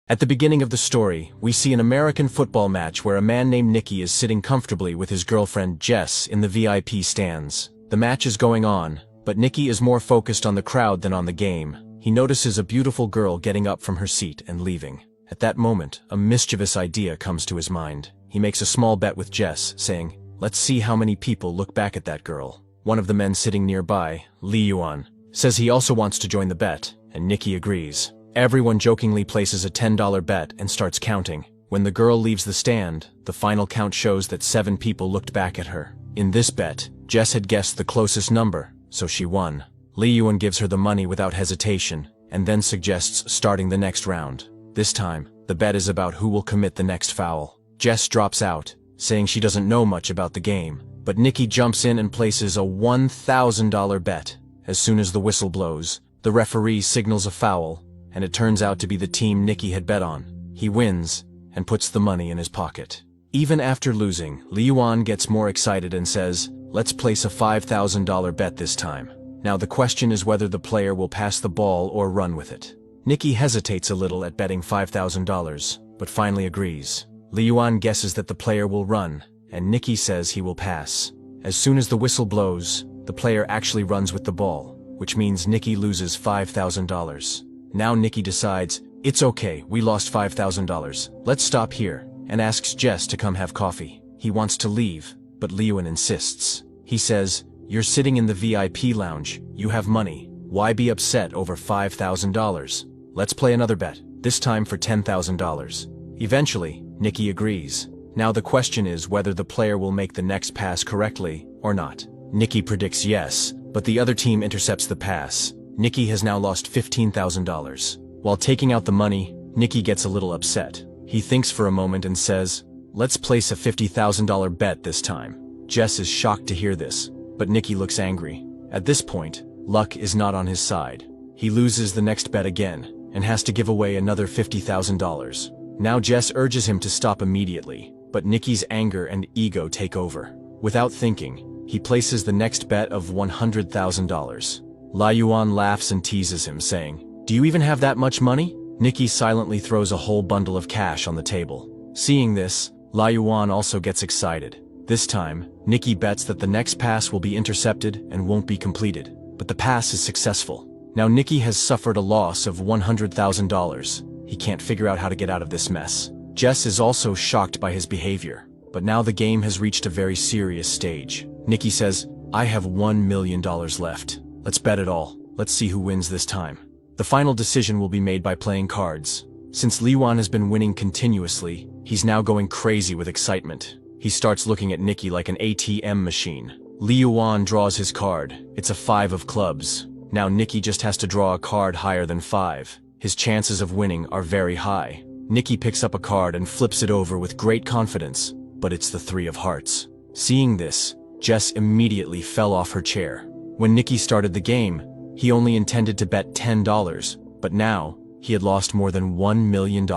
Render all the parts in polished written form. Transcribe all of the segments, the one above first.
At the beginning of the story, we see an American football match where a man named Nicky is sitting comfortably with his girlfriend Jess in the VIP stands. The match is going on, but Nicky is more focused on the crowd than on the game. He notices a beautiful girl getting up from her seat and leaving. At that moment, a mischievous idea comes to his mind. He makes a small bet with Jess, saying, "Let's see how many people look back at that girl." One of the men sitting nearby, Lee Yuan, says he also wants to join the bet, and Nicky agrees. Everyone jokingly places a $10 bet and starts counting. When the girl leaves the stand, the final count shows that 7 people looked back at her. In this bet, Jess had guessed the closest number, so she won. Lee Yuan gives her the money without hesitation, and then suggests starting the next round. This time, the bet is about who will commit the next foul. Jess drops out, saying she doesn't know much about the game, but Nicky jumps in and places a $1,000 bet. As soon as the whistle blows, the referee signals a foul, and it turns out to be the team Nicky had bet on. He wins, and puts the money in his pocket. Even after losing, Lee Yuan gets more excited and says, "Let's place a $5,000 bet this time." Now the question is whether the player will pass the ball or run with it. Nicky hesitates a little at betting $5,000, but finally agrees. Lee Yuan guesses that the player will run, and Nicky says he will pass. As soon as the whistle blows, the player actually runs with the ball, which means Nicky loses $5,000. Now Nicky decides, it's okay, we lost $5,000. Let's stop here, and asks Jess to come have coffee. He wants to leave, but Lee Yuan insists. He says, "You're sitting in the VIP lounge, you have money. Why be upset over $5,000? Let's play another bet, this time for $10,000. Eventually, Nicky agrees. Now the question is whether the player will make the next pass correctly or not. Nicky predicts yes, but the other team intercepts the pass. Nicky has now lost $15,000. While taking out the money, Nicky gets a little upset. He thinks for a moment and says, "Let's place a $50,000 bet this time." Jess is shocked to hear this, but Nicky looks angry. At this point, luck is not on his side. He loses the next bet again, and has to give away another $50,000. Now Jess urges him to stop immediately, but Nicky's anger and ego take over. Without thinking, he places the next bet of $100,000. Lee Yuan laughs and teases him, saying, "Do you even have that much money?" Nicky silently throws a whole bundle of cash on the table. Seeing this, Lee Yuan also gets excited. This time, Nicky bets that the next pass will be intercepted and won't be completed, but the pass is successful. Now Nicky has suffered a loss of $100,000. He can't figure out how to get out of this mess. Jess is also shocked by his behavior, but now the game has reached a very serious stage. Nicky says, "I have $1 million left. Let's bet it all. Let's see who wins this time." The final decision will be made by playing cards. Since Lee Yuan has been winning continuously, he's now going crazy with excitement. He starts looking at Nicky like an ATM machine. Lee Yuan draws his card. It's a 5 of clubs. Now Nicky just has to draw a card higher than 5. His chances of winning are very high. Nicky picks up a card and flips it over with great confidence, but it's the 3 of hearts. Seeing this, Jess immediately fell off her chair. When Nicky started the game, he only intended to bet $10, but now, he had lost more than $1 million.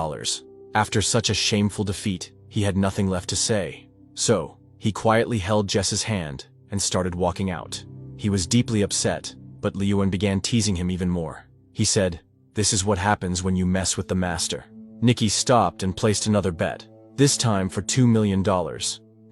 After such a shameful defeat, he had nothing left to say. So, he quietly held Jess's hand and started walking out. He was deeply upset, but Lee Yuan began teasing him even more. He said, "This is what happens when you mess with the master." Nicky stopped and placed another bet, this time for $2 million.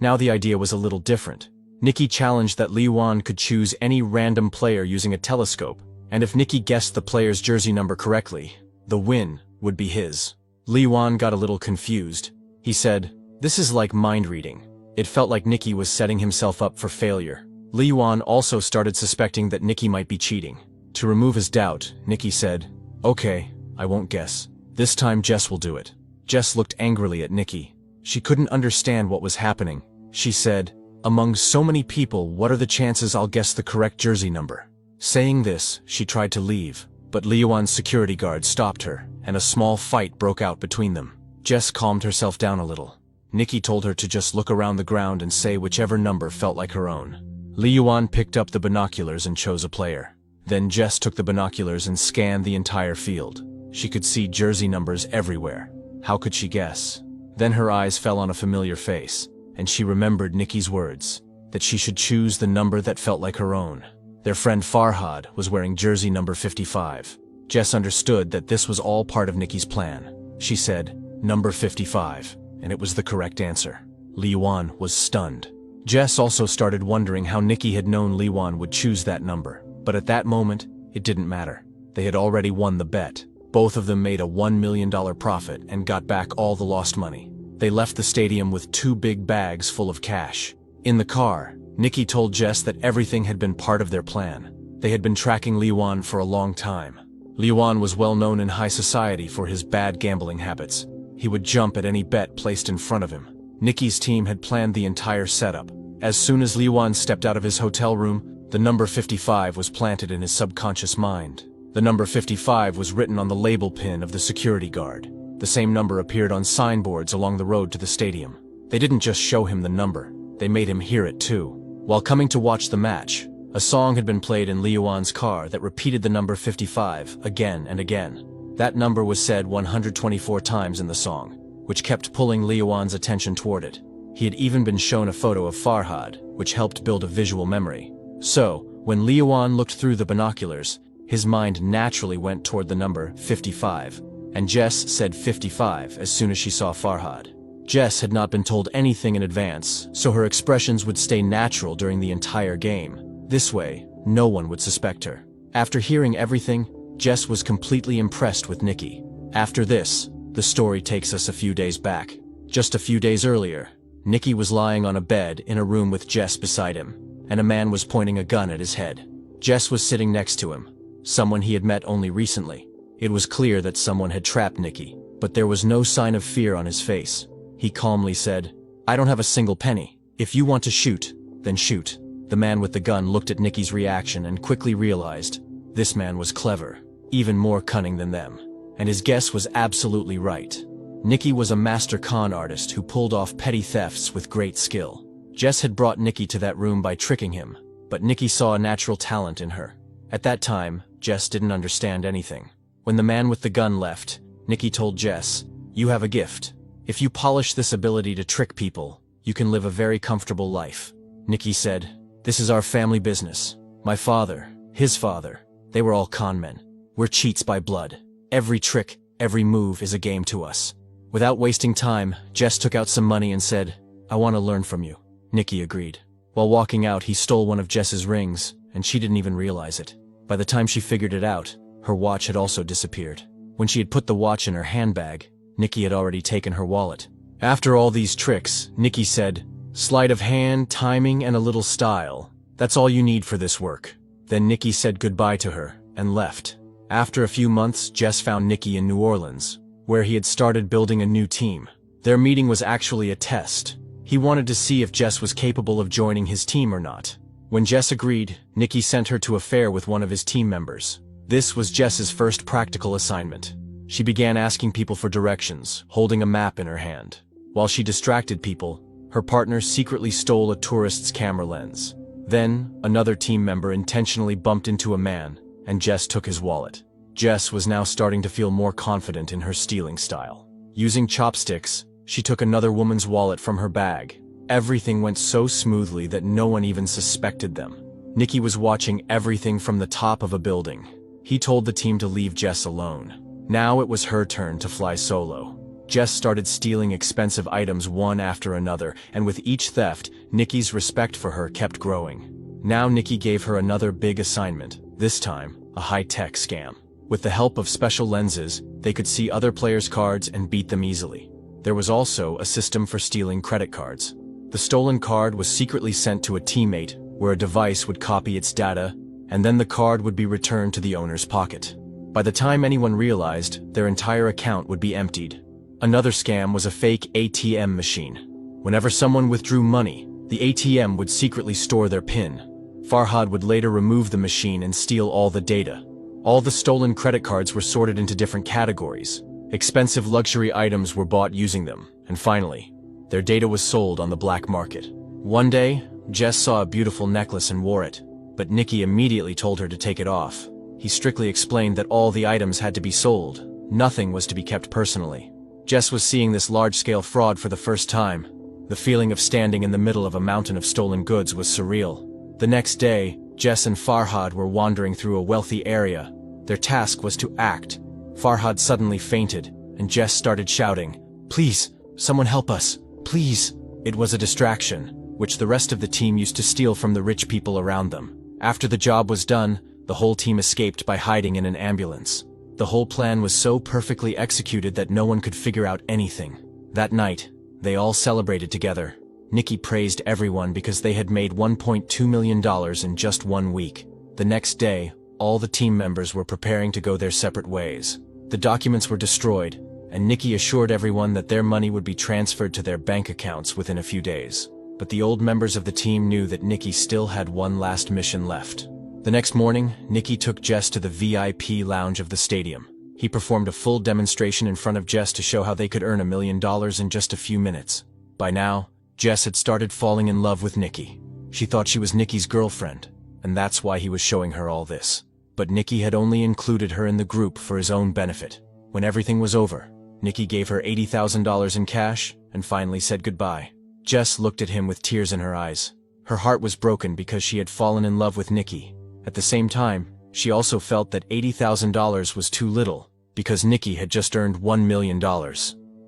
Now the idea was a little different. Nicky challenged that Lee Yuan could choose any random player using a telescope, and if Nicky guessed the player's jersey number correctly, the win would be his. Lee Yuan got a little confused. He said, "This is like mind reading." It felt like Nicky was setting himself up for failure. Lee Yuan also started suspecting that Nicky might be cheating. To remove his doubt, Nicky said, "Okay, I won't guess. This time Jess will do it." Jess looked angrily at Nicky. She couldn't understand what was happening. She said, "Among so many people, what are the chances I'll guess the correct jersey number?" Saying this, she tried to leave, but Lee Yuan's security guard stopped her, and a small fight broke out between them. Jess calmed herself down a little. Nicky told her to just look around the ground and say whichever number felt like her own. Lee Yuan picked up the binoculars and chose a player. Then Jess took the binoculars and scanned the entire field. She could see jersey numbers everywhere. How could she guess? Then her eyes fell on a familiar face, and she remembered Nicky's words, that she should choose the number that felt like her own. Their friend Farhad was wearing jersey number 55. Jess understood that this was all part of Nicky's plan. She said, "Number 55, and it was the correct answer. Li Yuan was stunned. Jess also started wondering how Nikki had known Li Yuan would choose that number, but at that moment, it didn't matter. They had already won the bet. Both of them made a $1 million profit and got back all the lost money. They left the stadium with 2 big bags full of cash. In the car, Nikki told Jess that everything had been part of their plan. They had been tracking Li Yuan for a long time. Li Yuan was well known in high society for his bad gambling habits. He would jump at any bet placed in front of him. Nikki's team had planned the entire setup. As soon as Li Yuan stepped out of his hotel room, the number 55 was planted in his subconscious mind. The number 55 was written on the label pin of the security guard. The same number appeared on signboards along the road to the stadium. They didn't just show him the number, they made him hear it too. While coming to watch the match, a song had been played in Li Yuan's car that repeated the number 55 again and again. That number was said 124 times in the song, which kept pulling Li Yuan's attention toward it. He had even been shown a photo of Farhad, which helped build a visual memory. So, when Li Yuan looked through the binoculars, his mind naturally went toward the number 55, and Jess said 55 as soon as she saw Farhad. Jess had not been told anything in advance, so her expressions would stay natural during the entire game. This way, no one would suspect her. After hearing everything, Jess was completely impressed with Nikki. After this, the story takes us a few days back. Just a few days earlier, Nikki was lying on a bed in a room with Jess beside him, and a man was pointing a gun at his head. Jess was sitting next to him, someone he had met only recently. It was clear that someone had trapped Nikki, but there was no sign of fear on his face. He calmly said, "I don't have a single penny. If you want to shoot, then shoot." The man with the gun looked at Nikki's reaction and quickly realized this man was clever, even more cunning than them. And his guess was absolutely right. Nikki was a master con artist who pulled off petty thefts with great skill. Jess had brought Nikki to that room by tricking him, but Nikki saw a natural talent in her. At that time, Jess didn't understand anything. When the man with the gun left, Nikki told Jess, "You have a gift. If you polish this ability to trick people, you can live a very comfortable life." Nikki said, "This is our family business. My father, his father, they were all con men. We're cheats by blood. Every trick, every move is a game to us." Without wasting time, Jess took out some money and said, "I want to learn from you." Nikki agreed. While walking out, he stole one of Jess's rings, and she didn't even realize it. By the time she figured it out, her watch had also disappeared. When she had put the watch in her handbag, Nikki had already taken her wallet. After all these tricks, Nikki said, "Sleight of hand, timing, and a little style. That's all you need for this work." Then Nikki said goodbye to her and left. After a few months, Jess found Nikki in New Orleans, where he had started building a new team. Their meeting was actually a test. He wanted to see if Jess was capable of joining his team or not. When Jess agreed, Nikki sent her to a fair with one of his team members. This was Jess's first practical assignment. She began asking people for directions, holding a map in her hand. While she distracted people, her partner secretly stole a tourist's camera lens. Then, another team member intentionally bumped into a man, and Jess took his wallet. Jess was now starting to feel more confident in her stealing style. Using chopsticks, she took another woman's wallet from her bag. Everything went so smoothly that no one even suspected them. Nikki was watching everything from the top of a building. He told the team to leave Jess alone. Now it was her turn to fly solo. Jess started stealing expensive items one after another, and with each theft, Nikki's respect for her kept growing. Now Nikki gave her another big assignment, this time, a high-tech scam. With the help of special lenses, they could see other players' cards and beat them easily. There was also a system for stealing credit cards. The stolen card was secretly sent to a teammate, where a device would copy its data, and then the card would be returned to the owner's pocket. By the time anyone realized, their entire account would be emptied. Another scam was a fake ATM machine. Whenever someone withdrew money, the ATM would secretly store their PIN. Farhad would later remove the machine and steal all the data. All the stolen credit cards were sorted into different categories. Expensive luxury items were bought using them, and finally, their data was sold on the black market. One day, Jess saw a beautiful necklace and wore it, but Nikki immediately told her to take it off. He strictly explained that all the items had to be sold. Nothing was to be kept personally. Jess was seeing this large-scale fraud for the first time. The feeling of standing in the middle of a mountain of stolen goods was surreal. The next day, Jess and Farhad were wandering through a wealthy area. Their task was to act. Farhad suddenly fainted, and Jess started shouting, "Please, someone help us, please." It was a distraction, which the rest of the team used to steal from the rich people around them. After the job was done, the whole team escaped by hiding in an ambulance. The whole plan was so perfectly executed that no one could figure out anything. That night, they all celebrated together. Nikki praised everyone because they had made $1.2 million in just 1 week. The next day, all the team members were preparing to go their separate ways. The documents were destroyed, and Nikki assured everyone that their money would be transferred to their bank accounts within a few days. But the old members of the team knew that Nikki still had one last mission left. The next morning, Nikki took Jess to the VIP lounge of the stadium. He performed a full demonstration in front of Jess to show how they could earn $1 million in just a few minutes. By now, Jess had started falling in love with Nikki. She thought she was Nikki's girlfriend, and that's why he was showing her all this. But Nikki had only included her in the group for his own benefit. When everything was over, Nikki gave her $80,000 in cash and finally said goodbye. Jess looked at him with tears in her eyes. Her heart was broken because she had fallen in love with Nikki. At the same time, she also felt that $80,000 was too little, because Nikki had just earned $1 million.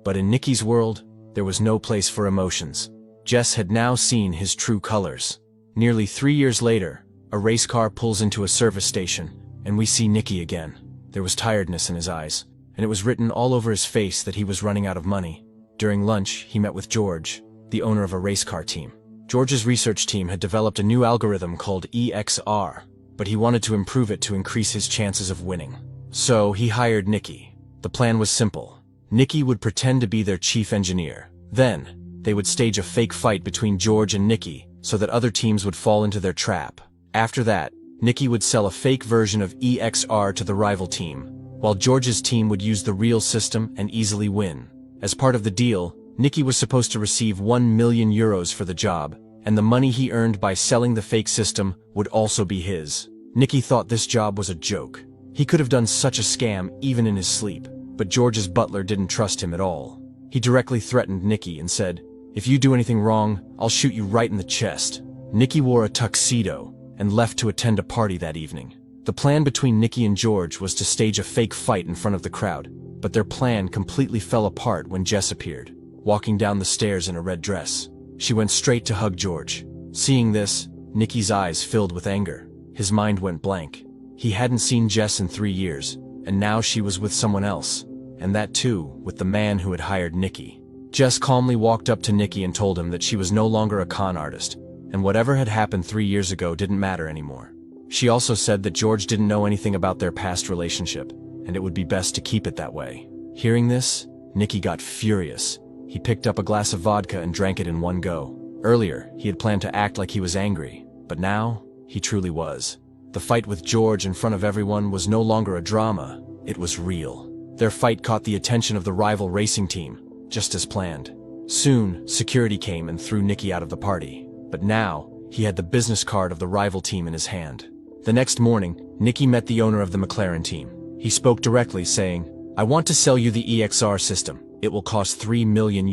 But in Nikki's world, there was no place for emotions. Jess had now seen his true colors. Nearly 3 years later, a race car pulls into a service station, and we see Nikki again. There was tiredness in his eyes, and it was written all over his face that he was running out of money. During lunch, he met with George, the owner of a race car team. George's research team had developed a new algorithm called EXR, but he wanted to improve it to increase his chances of winning. So he hired Nikki. The plan was simple. Nikki would pretend to be their chief engineer. Then, they would stage a fake fight between George and Nikki so that other teams would fall into their trap. After that, Nikki would sell a fake version of EXR to the rival team, while George's team would use the real system and easily win. As part of the deal, Nikki was supposed to receive €1 million for the job, and the money he earned by selling the fake system would also be his. Nikki thought this job was a joke. He could have done such a scam even in his sleep, but George's butler didn't trust him at all. He directly threatened Nikki and said, "If you do anything wrong, I'll shoot you right in the chest." Nikki wore a tuxedo and left to attend a party that evening. The plan between Nikki and George was to stage a fake fight in front of the crowd, but their plan completely fell apart when Jess appeared, walking down the stairs in a red dress. She went straight to hug George. Seeing this, Nikki's eyes filled with anger. His mind went blank. He hadn't seen Jess in 3 years, and now she was with someone else, and that too, with the man who had hired Nikki. Jess calmly walked up to Nikki and told him that she was no longer a con artist, and whatever had happened 3 years ago didn't matter anymore. She also said that George didn't know anything about their past relationship, and it would be best to keep it that way. Hearing this, Nikki got furious. He picked up a glass of vodka and drank it in one go. Earlier, he had planned to act like he was angry, but now, he truly was. The fight with George in front of everyone was no longer a drama, it was real. Their fight caught the attention of the rival racing team, just as planned. Soon, security came and threw Nikki out of the party. But now, he had the business card of the rival team in his hand. The next morning, Nikki met the owner of the McLaren team. He spoke directly, saying, "I want to sell you the EXR system. It will cost €3 million.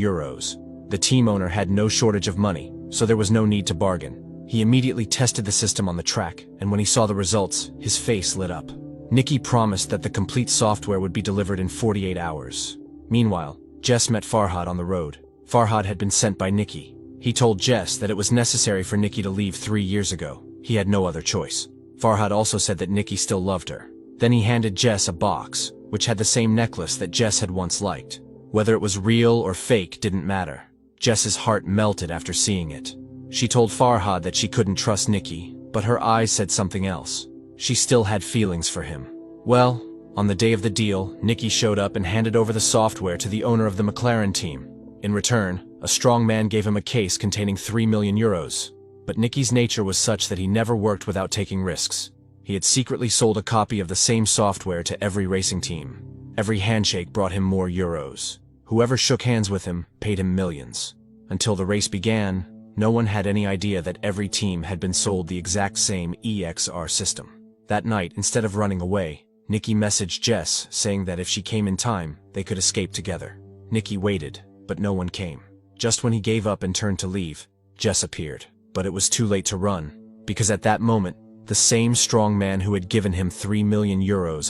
The team owner had no shortage of money, so there was no need to bargain. He immediately tested the system on the track, and when he saw the results, his face lit up. Nikki promised that the complete software would be delivered in 48 hours. Meanwhile, Jess met Farhad on the road. Farhad had been sent by Nikki. He told Jess that it was necessary for Nikki to leave 3 years ago. He had no other choice. Farhad also said that Nikki still loved her. Then he handed Jess a box, which had the same necklace that Jess had once liked. Whether it was real or fake didn't matter. Jess's heart melted after seeing it. She told Farhad that she couldn't trust Nikki, but her eyes said something else. She still had feelings for him. Well, on the day of the deal, Nikki showed up and handed over the software to the owner of the McLaren team. In return, a strong man gave him a case containing €3 million. But Nikki's nature was such that he never worked without taking risks. He had secretly sold a copy of the same software to every racing team. Every handshake brought him more euros. Whoever shook hands with him paid him millions. Until the race began, no one had any idea that every team had been sold the exact same EXR system. That night, instead of running away, Nikki messaged Jess saying that if she came in time, they could escape together. Nikki waited, but no one came. Just when he gave up and turned to leave, Jess appeared. But it was too late to run, because at that moment, the same strong man who had given him €3 million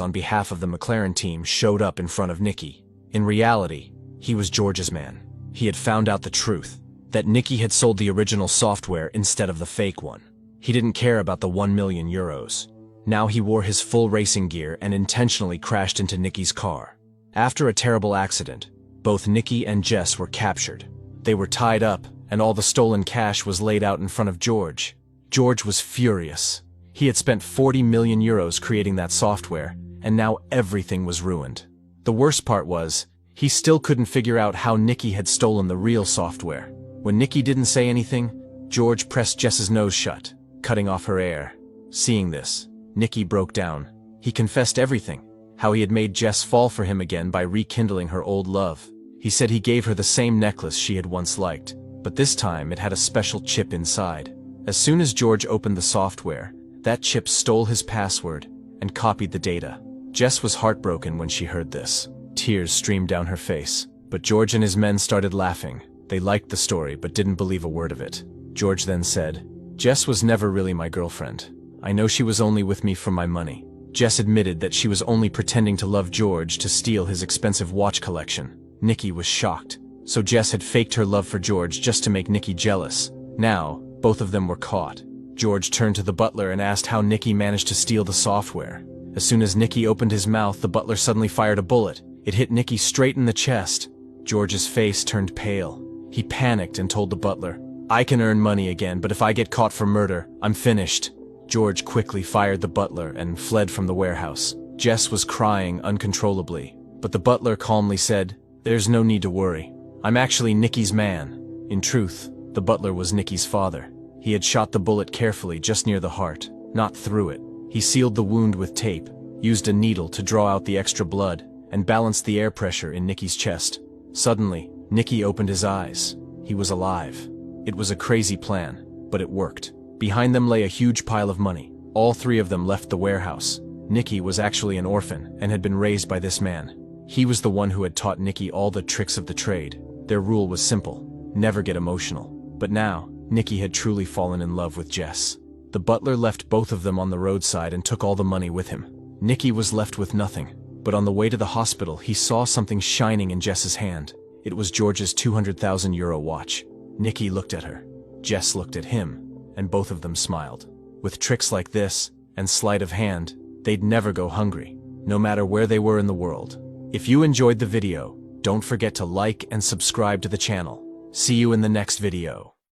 on behalf of the McLaren team showed up in front of Nikki. In reality, he was George's man. He had found out the truth, that Nicky had sold the original software instead of the fake one. He didn't care about the 1 million euros. Now he wore his full racing gear and intentionally crashed into Nicky's car. After a terrible accident, both Nicky and Jess were captured. They were tied up, and all the stolen cash was laid out in front of George. George was furious. He had spent 40 million euros creating that software, and now everything was ruined. The worst part was, he still couldn't figure out how Nicky had stolen the real software. When Nicky didn't say anything, George pressed Jess's nose shut, cutting off her air. Seeing this, Nicky broke down. He confessed everything, how he had made Jess fall for him again by rekindling her old love. He said he gave her the same necklace she had once liked, but this time it had a special chip inside. As soon as George opened the software, that chip stole his password and copied the data. Jess was heartbroken when she heard this. Tears streamed down her face, but George and his men started laughing. They liked the story but didn't believe a word of it. George then said, "Jess was never really my girlfriend. I know she was only with me for my money." Jess admitted that she was only pretending to love George to steal his expensive watch collection. Nicky was shocked. So Jess had faked her love for George just to make Nicky jealous. Now, both of them were caught. George turned to the butler and asked how Nicky managed to steal the software. As soon as Nicky opened his mouth, the butler suddenly fired a bullet. It hit Nicky straight in the chest. George's face turned pale. He panicked and told the butler, "I can earn money again, but if I get caught for murder, I'm finished." George quickly fired the butler and fled from the warehouse. Jess was crying uncontrollably, but the butler calmly said, "There's no need to worry. I'm actually Nicky's man." In truth, the butler was Nicky's father. He had shot the bullet carefully just near the heart, not through it. He sealed the wound with tape, used a needle to draw out the extra blood, and balanced the air pressure in Nicky's chest. Suddenly, Nicky opened his eyes. He was alive. It was a crazy plan, but it worked. Behind them lay a huge pile of money. All three of them left the warehouse. Nicky was actually an orphan and had been raised by this man. He was the one who had taught Nicky all the tricks of the trade. Their rule was simple: never get emotional. But now, Nicky had truly fallen in love with Jess. The butler left both of them on the roadside and took all the money with him. Nicky was left with nothing, but on the way to the hospital he saw something shining in Jess's hand. It was George's 200,000 euro watch. Nicky looked at her. Jess looked at him, and both of them smiled. With tricks like this, and sleight of hand, they'd never go hungry, no matter where they were in the world. If you enjoyed the video, don't forget to like and subscribe to the channel. See you in the next video.